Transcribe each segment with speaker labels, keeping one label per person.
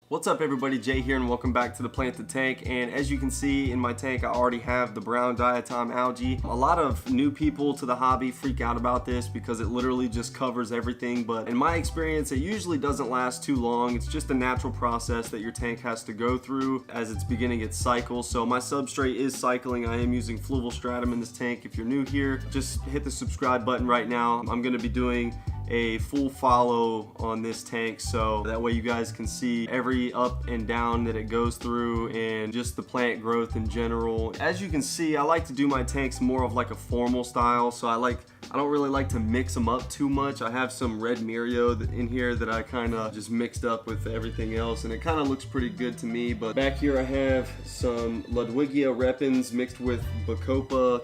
Speaker 1: What's up everybody, Jay here and welcome back to the Planted Tank. And as you can see in my tank, I already have the brown Diatom Algae. A lot of new people to the hobby freak out about this because it literally just covers everything, but in my experience it usually doesn't last too long. It's just a natural process that your tank has to go through as it's beginning its cycle. So my substrate is cycling. I am using Fluval Stratum in this tank. If you're new here, just hit the subscribe button right now. I'm going to be doing a full follow on this tank so that way you guys can see every up and down that it goes through and just the plant growth in general. As you can see, I like to do my tanks more of like a formal style, so I don't really like to mix them up too much. I have some red Myrio in here that I kind of just mixed up with everything else and it kind of looks pretty good to me. But back here I have some Ludwigia Repens mixed with Bacopa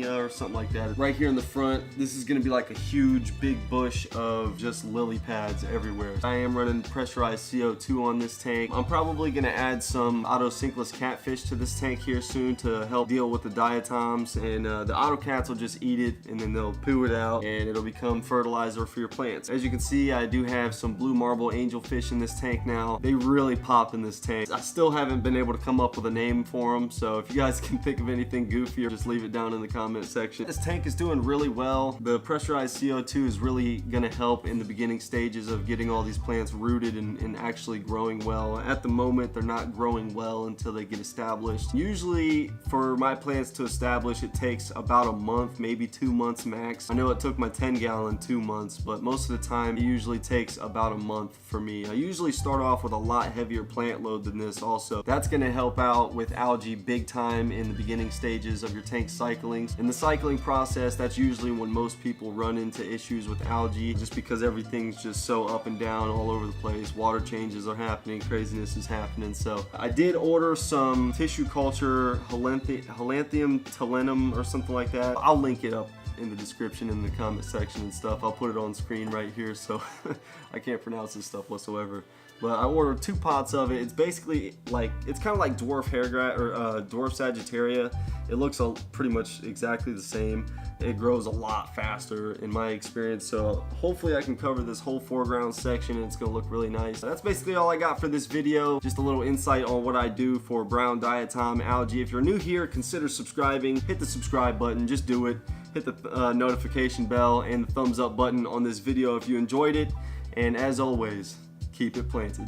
Speaker 1: or something like that. Right here in the front, this is going to be like a huge big bush of just lily pads everywhere. I am running pressurized CO2 on this tank. I'm probably going to add some otocinclous catfish to this tank here soon to help deal with the diatoms, and the autocats will just eat it and then they'll poo it out and it'll become fertilizer for your plants. As you can see, I do have some blue marble angelfish in this tank now. They really pop in this tank. I still haven't been able to come up with a name for them, so if you guys can think of anything goofier, just leave it down in the comment section. This tank is doing really well. The pressurized CO2 is really gonna help in the beginning stages of getting all these plants rooted and actually growing well. At the moment, they're not growing well until they get established. Usually for my plants to establish, it takes about a month, maybe 2 months max. I know it took my 10-gallon 2 months, but most of the time it usually takes about a month for me. I usually start off with a lot heavier plant load than this also. That's gonna help out with algae big time in the beginning stages of your tank cycling. In the cycling process, that's usually when most people run into issues with algae, just because everything's just so up and down all over the place. Water changes are happening, craziness is happening. So I did order some tissue culture Helanthum talenum or something like that. I'll link it up in the description in the comment section and stuff. I'll put it on screen right here, so I can't pronounce this stuff whatsoever. But I ordered 2 pots of it. It's basically like, it's kind of like dwarf hairgrass or dwarf Sagittaria. It looks pretty much exactly the same. It grows a lot faster in my experience, so hopefully I can cover this whole foreground section and it's gonna look really nice. That's basically all I got for this video. Just a little insight on what I do for brown Diatom Algae. If you're new here, consider subscribing. Hit the subscribe button, just do it. Hit the notification bell and the thumbs up button on this video if you enjoyed it. And as always, keep it planted.